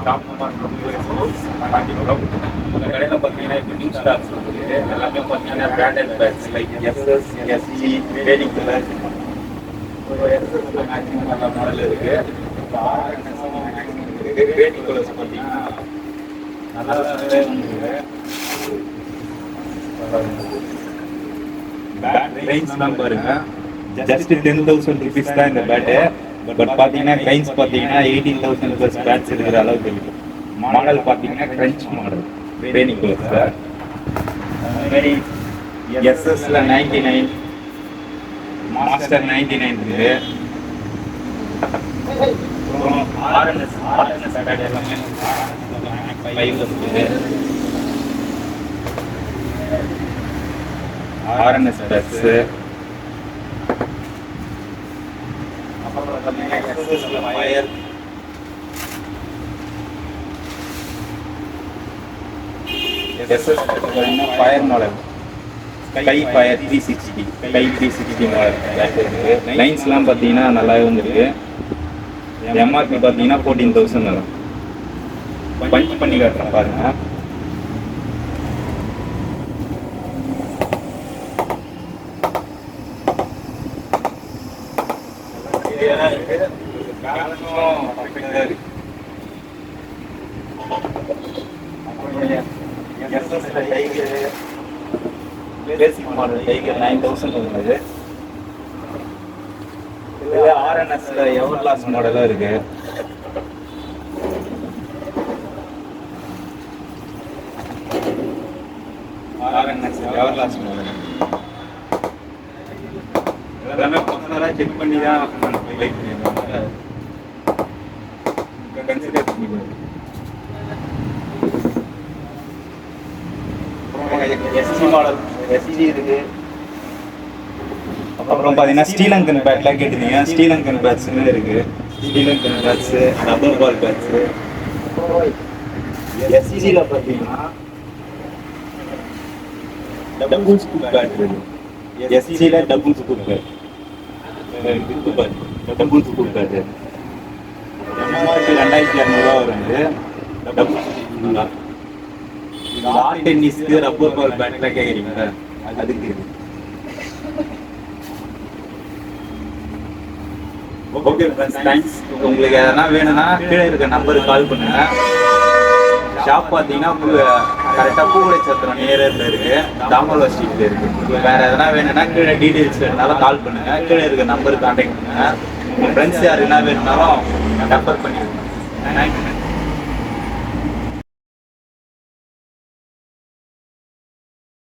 Top Kanchipuram. அந்த கடையில் பார்த்தீங்கன்னா இப்போ நியூ ஸ்டாக்ஸ் இருக்குது. எல்லாமே பார்த்தீங்கன்னா branded bats like SS, SG, wedding colour, maximum நல்ல மாடல் இருக்குது. இப்போ ஆர்என்எஸ் மேக்ஸிமம் இருக்குது. வேடிங் கலர்ஸ் பார்த்தீங்கன்னா நல்லாவே வந்துருக்கு. பேட் ரேஞ்ச்லாம் பாருங்க, ஜஸ்ட் 10,000 rupees தான் இந்த பேட்டு. பட் பார்த்தீங்கன்னா கைன்ஸ் பார்த்தீங்கன்னா 18,000 ப்ளஸ் பேட்ஸ் இருக்கிற அளவுக்கு இருக்குது. மாடல் பார்த்தீங்கன்னா கிரன்ச் மாடல் வேடிங் கலர்ஸில். அதுமாரி எஸ்எஸ்ல 99, மாஸ்டர் 99 இருக்குது. அப்புறம் ஆர்என்எஸ் பேட் எல்லாமே 5 இருக்குது. ஆர்என்எஸ் பேட்ஸு, அப்புறம் பார்த்தீங்கன்னா எஸ்எஸ்ல ஃபயர், எஸ்எஸ் பார்த்தீங்கன்னா ஃபயர் மாடல், கை ஃபயர் 360, கை 360 மாடல் பேட் இருக்குது. லைன்ஸ்லாம் பார்த்தீங்கன்னா நல்லாவே வந்துருக்கு. எம்ஆர்பி பார்த்தீங்கன்னா 14,000 வரும். பஞ்ச் பண்ணி காட்டுறேன் பாருங்க. பேசிக் மாடல் டைகர் 9,000 வருது. இது ஆர்என்எஸ்ல எவர்லாஸ்ட் மாடலும் இருக்கு. ஆர்என்எஸ் எவர்லாஸ்ட் மாடல் எல்லாமே பர்சனலாக செக் பண்ணி தான் லைக் பண்ணிடுவாங்க. கன்சிடர் பண்ணிடுவாங்க. எஸ்ஜி மாடல், எஸ்ஜி இருக்கு. அப்புறம் பார்த்தீங்கன்னா ஸ்ரீலங்கன் பேட்லாம் கேட்டிருந்தீங்க. ஸ்ரீலங்கன் பேட்ஸுமே இருக்கு. Sri Lankan bats, rubber ball bats. எஸ்ஜியில் பார்த்தீங்கன்னா டபுள் ஸ்கூப் பேட் இருக்கு. எஸ்ஜியில் double scoop bat, double scoop bat MRP 2,200 வருது. டபுள் ஸ்கூப் தான். லான் டென்னிஸ்க்கு ரப்பர் பால் பேட்லாம் கேட்குறீங்க, அதுக்கு இருக்கு. Okay friends, thanks. உங்களுக்கு எதனா வேணும்னா கீழே இருக்க நம்பருக்கு கால் பண்ணுங்க. ஷாப் பார்த்தீங்கன்னா கரெக்டாக பூவுடை சத்திரம் நியரில் இருக்கு, தாமோலா ஸ்ட்ரீட்ல இருக்கு. வேற எதனா வேணும்னா கீழே டீடைல்ஸ் வேணுனாலும் கால் பண்ணுங்க. கீழே இருக்க நம்பருக்கு கான்டாக்ட் பண்ணுங்க. உங்கள் ஃப்ரெண்ட்ஸ் யாருன்னா வேணும்னாலும் ரெஃபர் பண்ணிடுங்க. தேங்க்யூ.